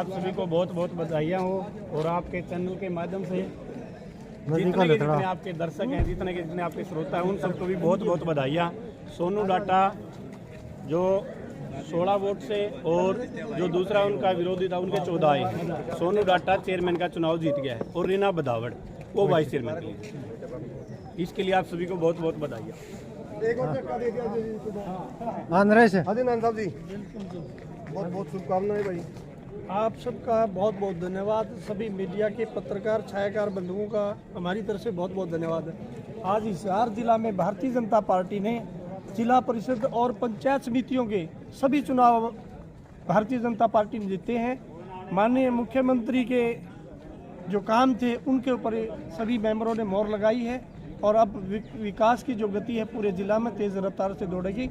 आप सभी को बहुत बहुत बधाइयाँ हो और आपके चैनल के माध्यम से जितने आपके दर्शक हैं, जितने आपके श्रोता हैं, उन सबको भी बहुत बहुत बधाइयाँ। सोनू डाटा जो 16 वोट से और जो दूसरा उनका विरोधी था उनके 14 आए। सोनू डाटा चेयरमैन का चुनाव जीत गया है और रीना बधावड़ वो वाइस चेयरमैन के लिए। इसके लिए आप सभी को बहुत बहुत बधाइयाँ। साहब जी बहुत बहुत शुभकामनाएं भाई। आप सबका बहुत बहुत धन्यवाद। सभी मीडिया के पत्रकार छायाकार बंधुओं का हमारी तरफ से बहुत बहुत धन्यवाद है। आज हिसार जिला में भारतीय जनता पार्टी ने जिला परिषद और पंचायत समितियों के सभी चुनाव भारतीय जनता पार्टी ने जीते हैं। माननीय मुख्यमंत्री के जो काम थे उनके ऊपर सभी मेंबरों ने मोहर लगाई है और अब विकास की जो गति है पूरे जिला में तेज रफ्तार से दौड़ेगी।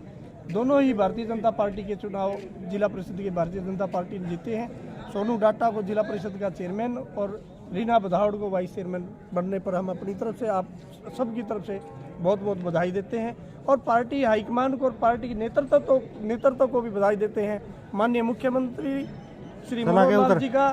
दोनों ही भारतीय जनता पार्टी के चुनाव जिला परिषद के भारतीय जनता पार्टी ने जीते हैं। सोनू डाटा को जिला परिषद का चेयरमैन और रीना बधावड़ को वाइस चेयरमैन बनने पर हम अपनी तरफ से आप सबकी तरफ से बहुत बहुत बधाई देते हैं और पार्टी हाईकमान को और पार्टी के नेतृत्व को भी बधाई देते हैं। माननीय मुख्यमंत्री श्री मनोहर लाल जी का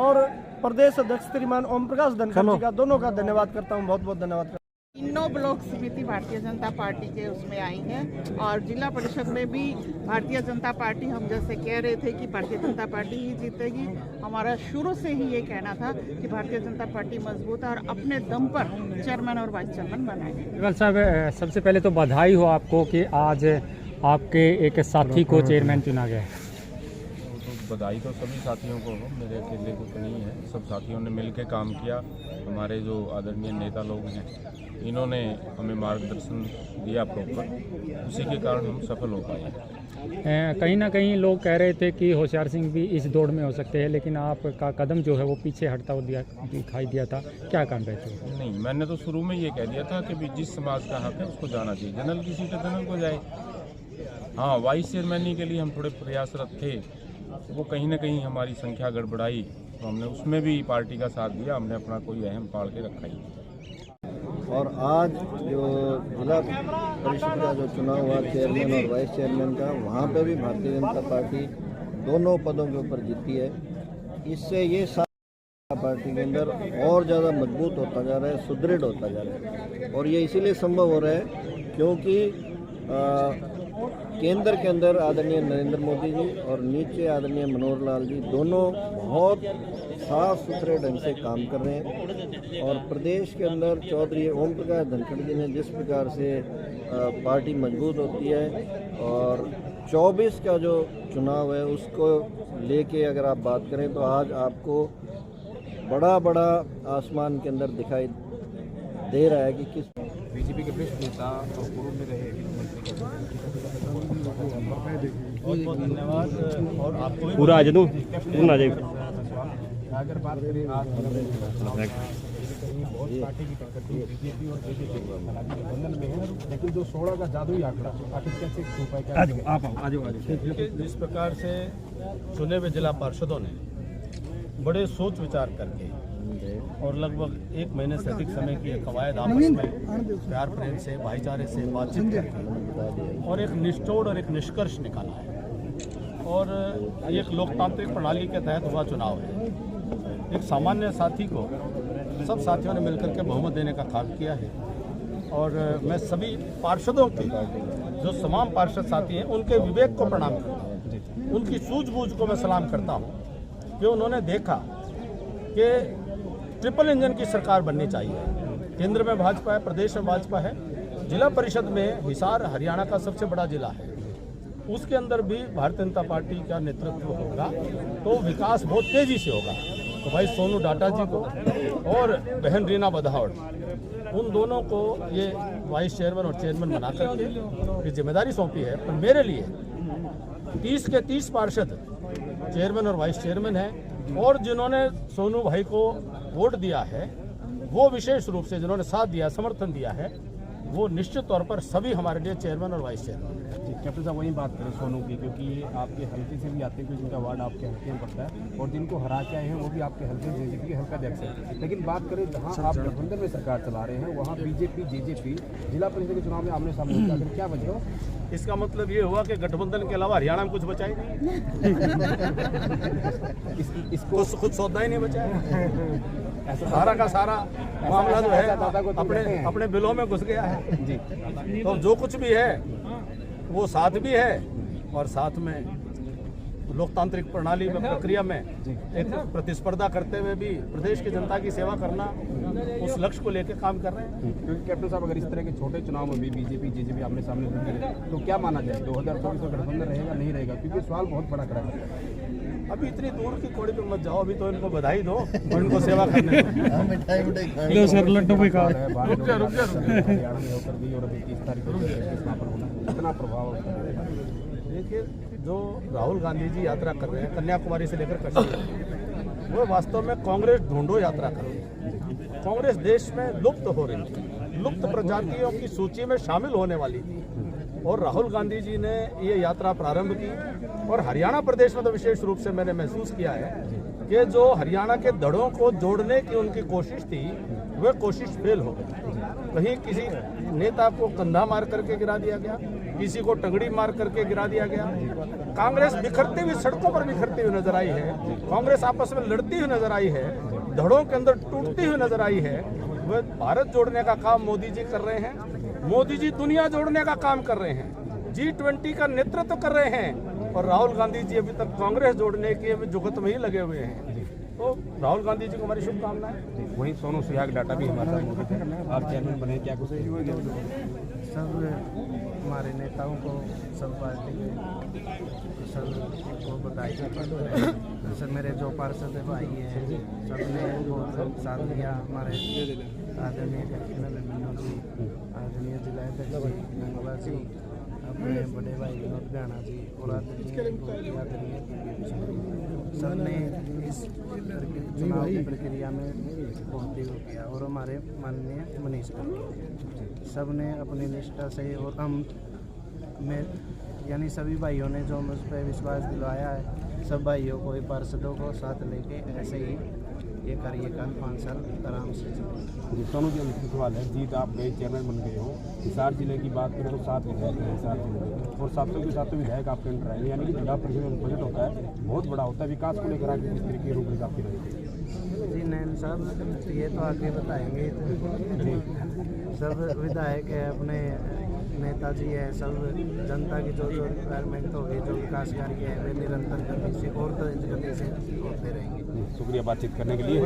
और प्रदेश अध्यक्ष श्रीमान ओम प्रकाश धनखड़ जी का दोनों का धन्यवाद करता हूँ। बहुत बहुत धन्यवाद। तीनों ब्लॉक समिति भारतीय जनता पार्टी के उसमें आई है और जिला परिषद में भी भारतीय जनता पार्टी, हम जैसे कह रहे थे कि भारतीय जनता पार्टी ही जीतेगी, हमारा शुरू से ही ये कहना था कि भारतीय जनता पार्टी मजबूत है और अपने दम पर चेयरमैन और वाइस चेयरमैन बनाएगी। केवल साहब, सबसे पहले तो बधाई हो आपको कि आज आपके एक साथी को चेयरमैन चुना गया है। बधाई तो सभी साथियों को हो, मेरे अकेले को तो नहीं है। सब साथियों ने मिलकर काम किया। हमारे जो आदरणीय नेता लोग हैं इन्होंने हमें मार्गदर्शन दिया प्रॉपर, उसी के कारण हम सफल हो पाए। कहीं ना कहीं लोग कह रहे थे कि होशियार सिंह भी इस दौड़ में हो सकते हैं, लेकिन आपका कदम जो है वो पीछे हटता हुआ दिखाई दिया था। क्या काम रहते? नहीं, मैंने तो शुरू में ये कह दिया था कि जिस समाज का हक है उसको जाना चाहिए। जनरल की सीट जनरल को जाए। हाँ, वाइस चेयरमैन के लिए हम थोड़े प्रयासरत थे, वो कहीं ना कहीं हमारी संख्या गड़बड़ाई तो हमने उसमें भी पार्टी का साथ दिया। हमने अपना कोई अहम पाड़ के रखा ही। और आज जो जिला परिषद का जो चुनाव हुआ चेयरमैन और वाइस चेयरमैन का, वहाँ पे भी भारतीय जनता पार्टी दोनों पदों के ऊपर जीती है। इससे ये पार्टी के अंदर और ज़्यादा मजबूत होता जा रहा है, सुदृढ़ होता जा रहा है। और ये इसीलिए संभव हो रहा है क्योंकि केंद्र के अंदर आदरणीय नरेंद्र मोदी जी और नीचे आदरणीय मनोहर लाल जी दोनों बहुत साफ सुथरे ढंग से काम कर रहे हैं। और प्रदेश के अंदर चौधरी ओम प्रकाश धनखड़ जी ने जिस प्रकार से पार्टी मजबूत होती है और 24 का जो चुनाव है उसको लेके अगर आप बात करें तो आज आपको बड़ा आसमान के अंदर दिखाई दे रहा है कि किस बीजेपी के वरिष्ठ नेता और पूर्व में रहे बहुत धन्यवाद। और आपको पूरा आ जाए अगर बात करें आज बहुत पार्टी की टक्कर थी, बीजेपी और बीजेपी बंधन में है, लेकिन जो 16 का जादुई आंकड़ा आखिर कैसे छुपा है? आप जिस प्रकार से चुने हुए जिला पार्षदों ने बड़े सोच विचार करके और लगभग 1 महीने से अधिक समय की कवायद आपस में प्यार प्रेम से भाईचारे से बातचीत करके और एक निचोड़ और एक निष्कर्ष निकाला है। और एक लोकतांत्रिक प्रणाली के तहत हुआ चुनाव है। एक सामान्य साथी को सब साथियों ने मिलकर के बहुमत देने का काम किया है। और मैं सभी पार्षदों के जो तमाम पार्षद साथी हैं उनके विवेक को प्रणाम करता हूँ, उनकी सूझबूझ को मैं सलाम करता हूँ कि उन्होंने देखा कि ट्रिपल इंजन की सरकार बननी चाहिए। केंद्र में भाजपा है, प्रदेश में भाजपा है, जिला परिषद में हिसार हरियाणा का सबसे बड़ा जिला है, उसके अंदर भी भारतीय जनता पार्टी का नेतृत्व होगा तो विकास बहुत तेजी से होगा। तो भाई सोनू डाटा जी को और बहन रीना बधावड़, उन दोनों को ये वाइस चेयरमैन और चेयरमैन बना करके ये जिम्मेदारी सौंपी है। पर मेरे लिए 30 के 30 पार्षद चेयरमैन और वाइस चेयरमैन हैं और जिन्होंने सोनू भाई को वोट दिया है, वो विशेष रूप से जिन्होंने साथ दिया, समर्थन दिया है, वो निश्चित तौर पर सभी हमारे लिए चेयरमैन और वाइस चेयरमैन। कैप्टन साहब वही बात करें सोनू की, क्योंकि ये आपके हल्के से भी आते हैं, क्योंकि जिनका वार्ड आपके हल्के में पड़ता है, और जिनको हरा के आए हैं वो भी आपके हल्के जेजेपी के हल्का अध्यक्ष है। लेकिन बात करें जहाँ आप गठबंधन में सरकार चला रहे हैं, वहाँ बीजेपी जेजेपी जिला परिषद के चुनाव में आमने सामने होकर आखिर क्या वजह? इसका मतलब ये हुआ कि गठबंधन के अलावा हरियाणा में कुछ बचा ही नहीं, इसको खुद सौदा ही नहीं बचा है। सारा का सारा मामला जो है अपने बिलों में घुस गया है जी। तो जो कुछ भी है वो साथ भी है, और साथ में लोकतांत्रिक प्रणाली में प्रक्रिया में एक प्रतिस्पर्धा करते हुए भी प्रदेश की जनता की सेवा करना, उस लक्ष्य को लेकर काम कर रहे हैं। क्योंकि कैप्टन साहब अगर इस तरह के छोटे चुनाव में भी बीजेपी जेजेपी आमने सामने होती है तो क्या माना जाए 2024 में गठबंधन रहेगा नहीं रहेगा? क्योंकि सवाल बहुत बड़ा खड़ा है। अभी इतनी दूर की कोड़ी पे मत जाओ, अभी तो इनको बधाई दो और इनको सेवा करने दो। सर लड्डू भी खा हरियाणा में होकर भी और अभी 30 तारीख को कितना प्रभाव? देखिए, जो राहुल गांधी जी यात्रा कर रहे हैं कन्याकुमारी से लेकर कश्मीर, वो वास्तव में कांग्रेस ढूंढो यात्रा कर रही है। कांग्रेस देश में लुप्त हो रही थी, लुप्त प्रजातियों की सूची में शामिल होने वाली थी, और राहुल गांधी जी ने ये यात्रा प्रारंभ की। और हरियाणा प्रदेश में तो विशेष रूप से मैंने महसूस किया है कि जो हरियाणा के दड़ों को जोड़ने की उनकी कोशिश थी, वह कोशिश फेल हो गई। कहीं किसी नेता को कंधा मार करके गिरा दिया गया, किसी को टंगड़ी मार करके गिरा दिया गया। कांग्रेस बिखरती हुई सड़कों पर बिखरती हुई नजर आई है, कांग्रेस आपस में लड़ती हुई नजर आई है, धड़ों के अंदर टूटती हुई नजर आई है। वह भारत जोड़ने का काम मोदी जी कर रहे हैं, मोदी जी दुनिया जोड़ने का काम कर रहे हैं, G20 का नेतृत्व कर रहे हैं, और राहुल गांधी जी अभी तक कांग्रेस जोड़ने के जुगत में ही लगे हुए हैं। तो राहुल गांधी जी को हमारी शुभकामनाएं। वहीं सोनू सुहाग डाटा भी हमारे साथ मौजूद है। आप चेयरमैन बने, क्या कुछ सब हमारे नेताओं को, सब पार्टी सबको बधाई। सर मेरे जो पार्षद भाई हैं सबने बहुत साथ दिया। हमारे आदरणीय आदरणीय जिला अध्यक्ष मंगला जी, अपने बड़े भाई विनोद गाना जी और आदरणीय सबने इस चुनाव की प्रक्रिया में बहुत ही किया। और हमारे माननीय मनीष सब ने अपनी निष्ठा से, और हम में यानी सभी भाइयों ने जो मुझ पर विश्वास दिलवाया है, सब भाइयों को, पार्षदों को साथ लेके ऐसे ही ये कार्यकाल 5 साल आराम से जी। सोनू जी मुख्य सवाल है, जीत आप गए चेयरमैन बन गए हो, हिसार जिले की बात करें तो 7 विधायक हैं हिसार जिले में, और 700 के 7 विधायक आपके अंडर आएंगे, यानी कि जिला परिषद में बजट होता है बहुत बड़ा होता है। विकास को लेकर आगे किस तरीके की रूपरेखा आपकी रहेगी? जी नैन साहब ये तो आगे बताएंगे जी। सब विधायक है, अपने नेताजी है, सब जनता की जो रिक्वायरमेंट होगी, जो विकास कार्य है, वे निरंतर गति से और तेज गति से होते रहेंगे। शुक्रिया बातचीत करने के लिए।